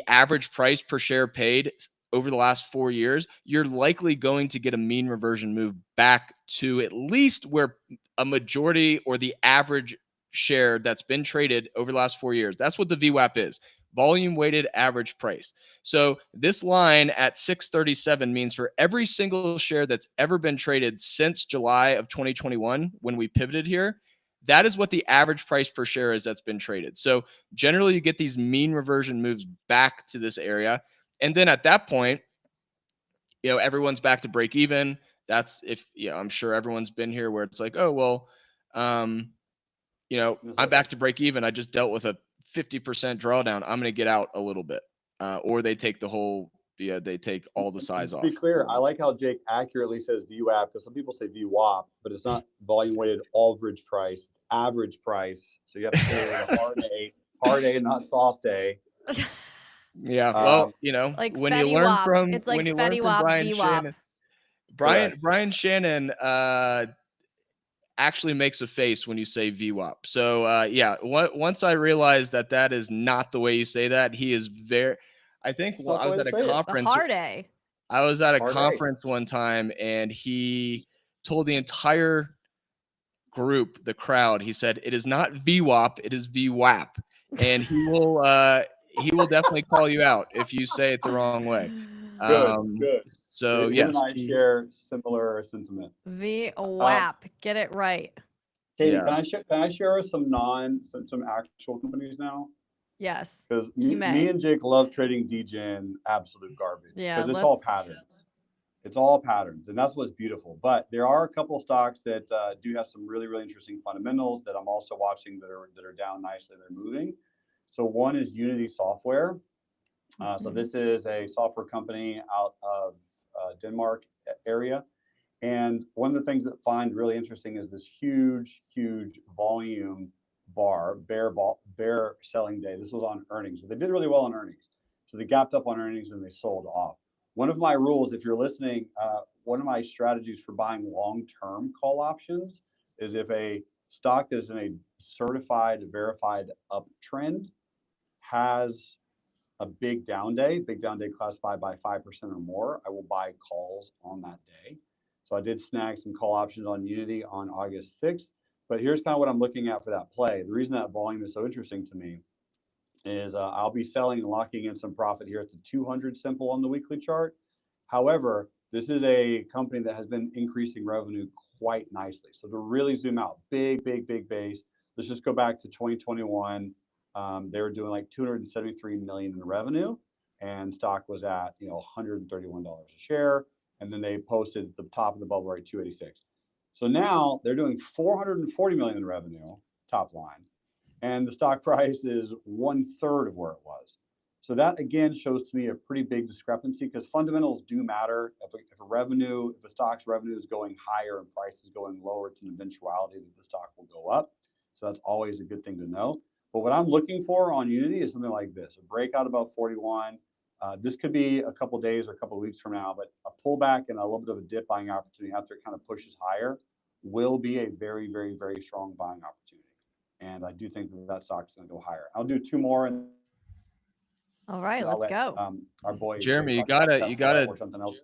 average price per share paid over the last 4 years, you're likely going to get a mean reversion move back to at least where a majority or the average share that's been traded over the last 4 years. That's what the VWAP is. Volume weighted average price. So this line at 637 means for every single share that's ever been traded since July of 2021, when we pivoted here, that is what the average price per share is that's been traded. So generally you get these mean reversion moves back to this area. And then at that point, everyone's back to break even. That's I'm sure everyone's been here where it's like, oh, well, I'm back to break even. I just dealt with a 50% drawdown. I'm going to get out a little bit. Or they take the whole, they take all the size off. To be clear, I like how Jake accurately says VWAP, because some people say VWAP, but it's not volume weighted average price. It's average price. So you have to say hard A, not soft A. Yeah, well, like when Fetty you learn Wap. from It's like when you Fetty learn from Wap, Brian Shannon actually makes a face when you say VWAP. So once I realized that is not the way you say that, he is very. I think I was at a conference. Hard A. I was at a conference one time, and he told the entire group, the crowd, he said, "It is not VWAP, it is VWAP," and he will definitely call you out if you say it the wrong way. Good. So him yes, and I share similar sentiment. VWAP, get it right. Katie, can I share some actual companies now? Yes. Because me and Jake love trading DGen absolute garbage. Yeah. Because it's all patterns. It's all patterns, and that's what's beautiful. But there are a couple of stocks that do have some really, really interesting fundamentals that I'm also watching that are down nicely. They're moving. So one is Unity Software. So this is a software company out of Denmark area. And one of the things that I find really interesting is this huge volume bear selling day. This was on earnings. They did really well on earnings. So they gapped up on earnings and they sold off. One of my rules, if you're listening, one of my strategies for buying long-term call options is if a stock that is in a certified, verified uptrend has a big down day classified by 5% or more, I will buy calls on that day. So I did snag some call options on Unity on August 6th, but here's kind of what I'm looking at for that play. The reason that volume is so interesting to me is I'll be selling and locking in some profit here at the 200 simple on the weekly chart. However, this is a company that has been increasing revenue quite nicely. So to really zoom out, big base. Let's just go back to 2021. They were doing like 273 million in revenue, and stock was at $131 a share. And then they posted at the top of the bubble rate 286. So now they're doing 440 million in revenue, top line, and the stock price is 1/3 of where it was. So that again shows to me a pretty big discrepancy, because fundamentals do matter. If a stock's revenue is going higher and price is going lower, it's an eventuality that the stock will go up. So that's always a good thing to know. But what I'm looking for on Unity is something like this: a breakout above 41. This could be a couple of days or a couple of weeks from now, but a pullback and a little bit of a dip buying opportunity after it kind of pushes higher will be a very strong buying opportunity. And I do think that stock is going to go higher. I'll do two more. And all right, let's go. Our boy Jeremy, you gotta. Or something else.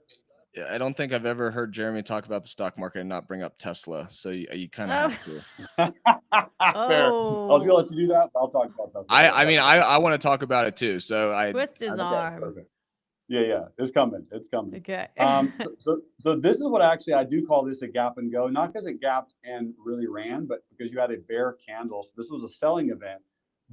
I don't think I've ever heard Jeremy talk about the stock market and not bring up Tesla. So you kind of have to. Fair. I was gonna let you do that, but I'll talk about Tesla. I want to talk about it too. So twist his arm. Perfect. Yeah, it's coming. Okay. So this is what actually I do call this a gap and go, not because it gapped and really ran, but because you had a bear candle. So this was a selling event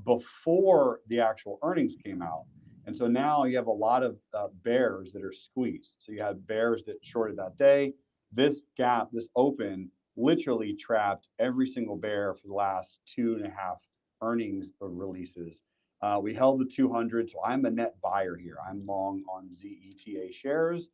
before the actual earnings came out. And so now you have a lot of bears that are squeezed. So you had bears that shorted that day. This gap, this open, literally trapped every single bear for the last 2.5 earnings releases. We held the 200, so I'm a net buyer here. I'm long on ZETA shares,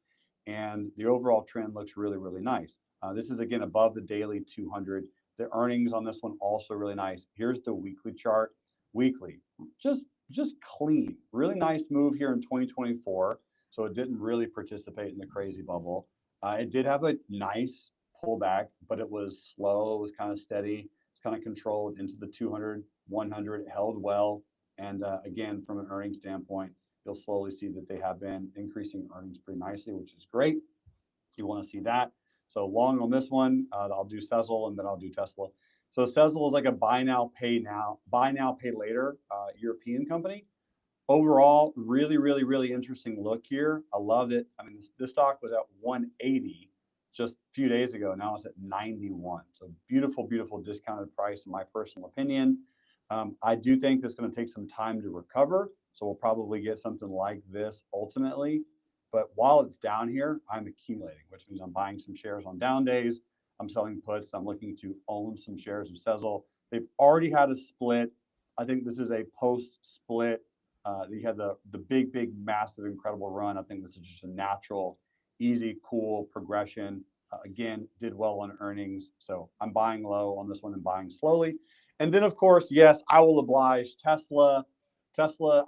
and the overall trend looks really nice. This is again above the daily 200. The earnings on this one also really nice. Here's the weekly chart. Weekly, just clean, really nice move here in 2024. So it didn't really participate in the crazy bubble. It did have a nice pullback, but it was slow. It was kind of steady. It's kind of controlled into the 200, 100. It held well. And again, from an earnings standpoint, you'll slowly see that they have been increasing earnings pretty nicely, which is great. You want to see that. So long on this one, I'll do Sezzle and then I'll do Tesla. So Sezzle is like a buy now, pay later European company. Overall, really interesting look here. I love it. I mean, this stock was at 180 just a few days ago. Now it's at 91. So beautiful, beautiful discounted price in my personal opinion. I do think this is going to take some time to recover. So we'll probably get something like this ultimately. But while it's down here, I'm accumulating, which means I'm buying some shares on down days. I'm selling puts. I'm looking to own some shares of Sezzle. They've already had a split. I think this is a post-split. You had the big, massive, incredible run. I think this is just a natural, easy, cool progression. Again, did well on earnings. So I'm buying low on this one and buying slowly. And then, of course, yes, I will oblige. Tesla,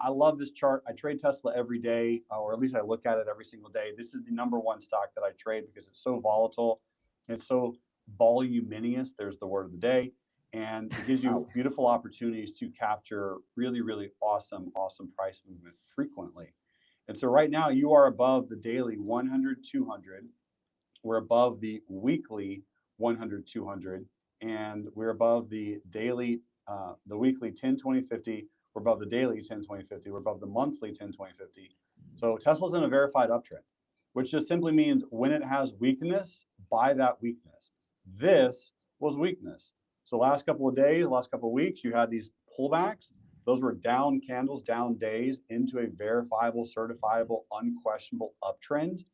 I love this chart. I trade Tesla every day, or at least I look at it every single day. This is the #1 stock that I trade because it's so volatile. It's so voluminous. There's the word of the day. And it gives you beautiful opportunities to capture really, really awesome price movement frequently. And so right now you are above the daily 100, 200. We're above the weekly 100, 200. And we're above the daily, the weekly 10, 20, 50. We're above the daily 10, 20, 50. We're above the monthly 10, 20, 50. So Tesla's in a verified uptrend, which just simply means when it has weakness, buy that weakness. This was weakness. So last couple of days, last couple of weeks, you had these pullbacks. Those were down candles, down days into a verifiable, certifiable, unquestionable uptrend.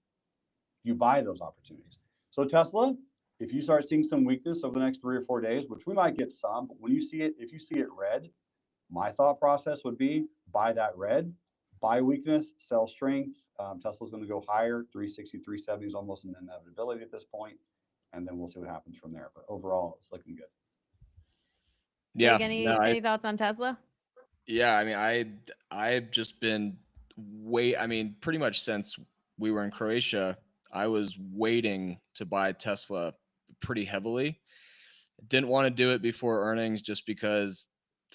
You buy those opportunities. So Tesla, if you start seeing some weakness over the next 3 or 4 days, which we might get some, but when you see it, if you see it red, my thought process would be buy that red, buy weakness, sell strength. Tesla's going to go higher. 360, 370 is almost an inevitability at this point. And then we'll see what happens from there. But overall, it's looking good. Yeah. Jake, any thoughts on Tesla? Yeah, I mean, I've just been pretty much since we were in Croatia, I was waiting to buy Tesla pretty heavily. Didn't want to do it before earnings just because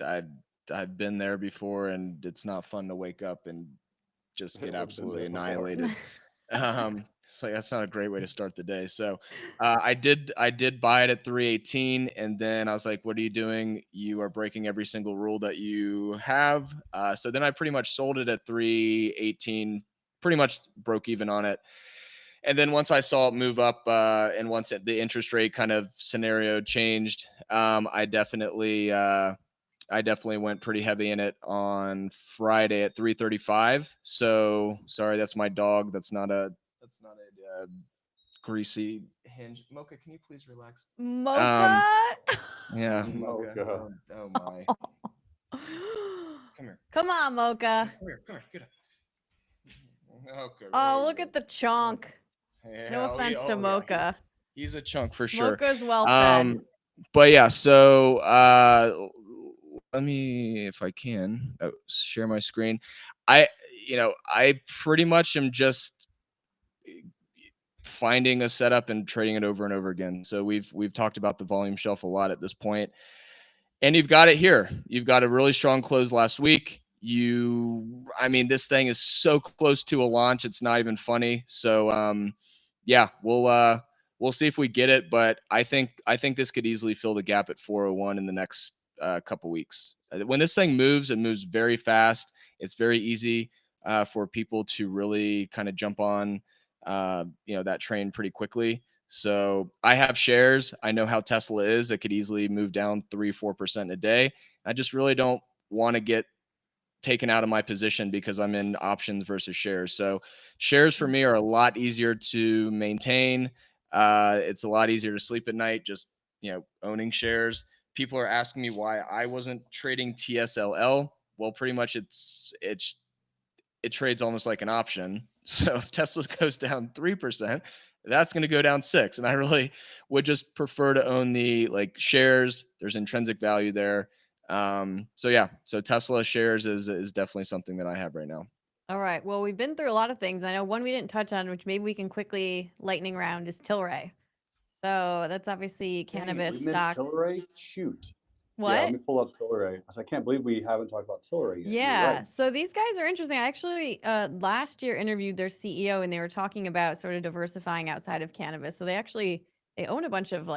I'd been there before, and it's not fun to wake up and just get absolutely annihilated. So that's not a great way to start the day. So I did buy it at 318, and then I was like, what are you doing? You are breaking every single rule that you have. So then I pretty much sold it at 318, pretty much broke even on it. And then once I saw it move up, and once the interest rate kind of scenario changed, I definitely went pretty heavy in it on Friday at 335. So sorry, that's my dog. That's not a greasy hinge. Mocha, can you please relax? Mocha? Yeah, Mocha. Oh my. Come here. Come on, Mocha. Come here. Get up. Okay. Oh, look at the chonk. Yeah, No offense to Mocha. He's a chunk for sure. Mocha's well fed. But yeah, so let me, if I can, share my screen. I pretty much am just finding a setup and trading it over and over again. So we've talked about the volume shelf a lot at this point, and you've got it here. You've got a really strong close last week. This thing is so close to a launch, it's not even funny. So yeah, we'll see if we get it, but I think this could easily fill the gap at 401 in the next couple weeks. When this thing moves, it moves very fast. It's very easy for people to really kind of jump on that train pretty quickly. So I have shares. I know how Tesla is. It could easily move down 3-4% a day. I just really don't want to get taken out of my position because I'm in options versus shares. So shares for me are a lot easier to maintain. It's a lot easier to sleep at night, just, owning shares. People are asking me why I wasn't trading TSLL. Well, pretty much it trades almost like an option. So if Tesla goes down 3%, that's going to go down 6%. And I really would just prefer to own the shares. There's intrinsic value there. So Tesla shares is definitely something that I have right now. All right. Well, we've been through a lot of things. I know one we didn't touch on, which maybe we can quickly lightning round, is Tilray. So that's obviously cannabis stock. Tilray? Shoot. What? Yeah, let me pull up Tilray. I can't believe we haven't talked about Tilray yet. Yeah. Right. So these guys are interesting. I actually last year interviewed their CEO, and they were talking about sort of diversifying outside of cannabis. So they own a bunch of,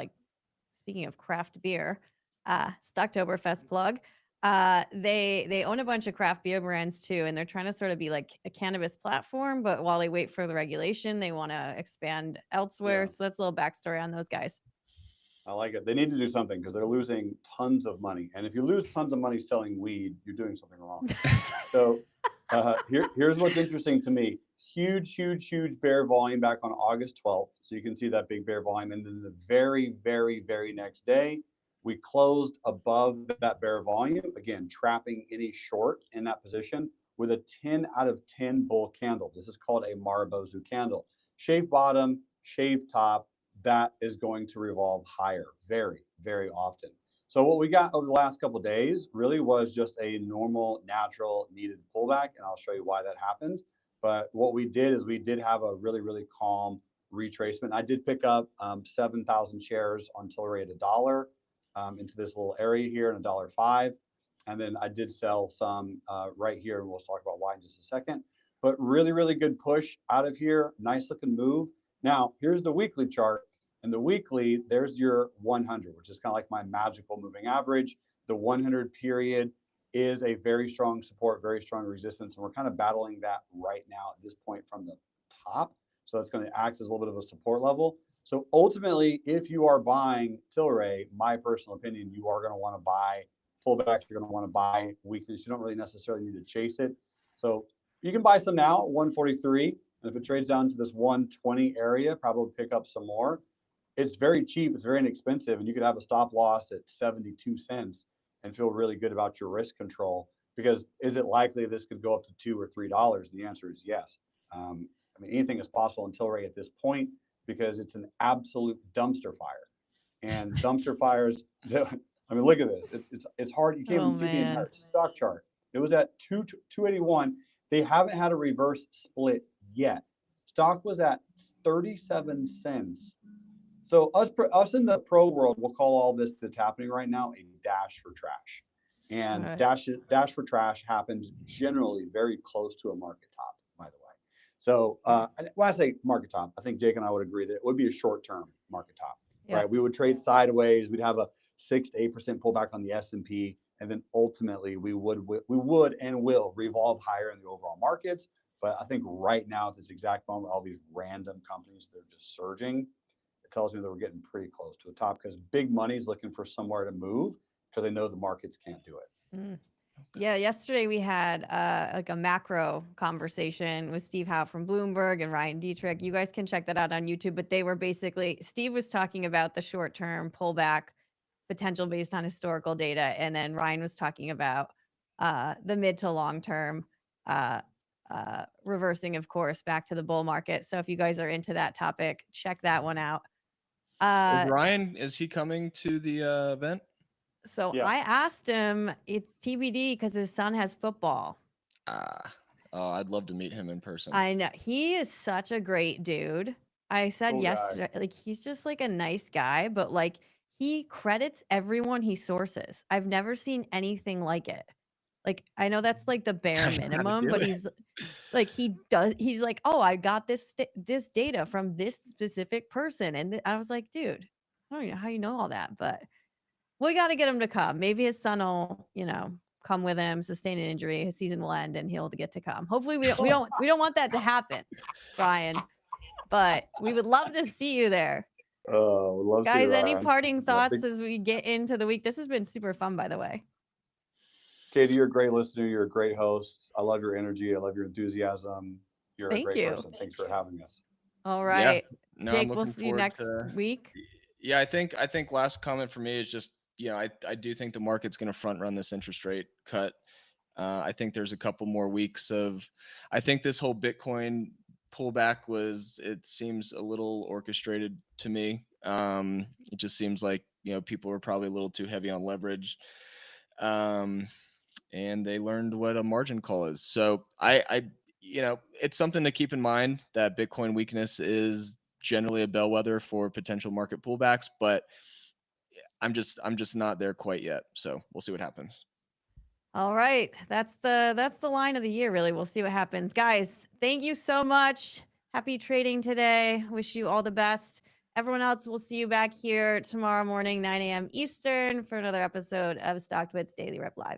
speaking of craft beer, Stocktoberfest plug. They own a bunch of craft beer brands too, and they're trying to sort of be like a cannabis platform, but while they wait for the regulation, they want to expand elsewhere. Yeah. So that's a little backstory on those guys. I like it. They need to do something because they're losing tons of money. And if you lose tons of money selling weed, you're doing something wrong. So here's what's interesting to me. Huge bear volume back on August 12th. So you can see that big bear volume. And then the very next day, we closed above that bear volume, again, trapping any short in that position with a 10 out of 10 bull candle. This is called a Marubozu candle. Shave bottom, shave top, that is going to revolve higher very often. So what we got over the last couple of days really was just a normal, natural, needed pullback, and I'll show you why that happened. But what we did is we did have a really calm retracement. I did pick up 7,000 shares on Tilray at $1 into this little area here and $1.05. And then I did sell some right here, and we'll talk about why in just a second. But really good push out of here. Nice looking move. Now, here's the weekly chart. And the weekly, there's your 100, which is kind of like my magical moving average. The 100 period is a very strong support, very strong resistance. And we're kind of battling that right now at this point from the top. So that's going to act as a little bit of a support level. So ultimately, if you are buying Tilray, my personal opinion, you are going to want to buy pullbacks. You're going to want to buy weakness. You don't really necessarily need to chase it. So you can buy some now, 143. And if it trades down to this 120 area, probably pick up some more. It's very cheap. It's very inexpensive. And you could have a stop loss at 72 cents and feel really good about your risk control. Because is it likely this could go up to $2 or $3? And the answer is yes. I mean, anything is possible in Tilray at this point because it's an absolute dumpster fire. And dumpster fires, I mean, look at this. It's hard. You can't even see the entire stock chart. It was at 281. They haven't had a reverse split yet. Stock was at 37 cents. So us in the pro world, we'll call all this that's happening right now a dash for trash. And Right. dash for trash happens generally very close to a market top, by the way. So when I say market top, I think Jake and I would agree that it would be a short-term market top, right? We would trade sideways. We'd have a 6 to 8% pullback on the S&P, and then ultimately we would and will revolve higher in the overall markets. But I think right now at this exact moment, all these random companies, they're just surging. It tells me that we're getting pretty close to a top because big money is looking for somewhere to move because they know the markets can't do it. Yeah, yesterday we had like a macro conversation with Steve Howe from Bloomberg and Ryan Dietrich. You guys can check that out on YouTube, but they were basically, Steve was talking about the short-term pullback potential based on historical data, and then Ryan was talking about the mid to long-term reversing, of course, back to the bull market. So if you guys are into that topic, check that one out. Is he coming to the event? So Yeah. I asked him, it's TBD because his son has football. Oh, I'd love to meet him in person. I know. He is such a great dude. I said Cool yesterday, like, he's just like a nice guy, but like he credits everyone he sources. I've never seen anything like it. Like, I know that's like the bare minimum, but he's like, he's like, oh, I got this data from this specific person. And I was like, dude, I don't know how you know all that, but we got to get him to come. Maybe his son will, come with him, sustain an injury, his season will end, and he'll get to come. Hopefully, we don't want that to happen, Brian. But we would love to see you there. Oh, we'd love to see you, Guys, any Ryan. parting thoughts as we get into the week? This has been super fun, by the way. Katie, you're a great listener. You're a great host. I love your energy. I love your enthusiasm. You're a great person. Thanks for having us. All right. Yeah. No, Jake, we'll see you next week. Yeah, I think last comment for me is just, I do think the market's going to front run this interest rate cut. I think there's a couple more weeks I think this whole Bitcoin pullback it seems a little orchestrated to me. It just seems like, people were probably a little too heavy on leverage. And they learned what a margin call is. So it's something to keep in mind that Bitcoin weakness is generally a bellwether for potential market pullbacks, but I'm just not there quite yet. So we'll see what happens. All right. That's the line of the year, really. We'll see what happens. Guys, thank you so much. Happy trading today. Wish you all the best. Everyone else, we'll see you back here tomorrow morning, 9 a.m. Eastern for another episode of Stocktwits Daily Rep Live.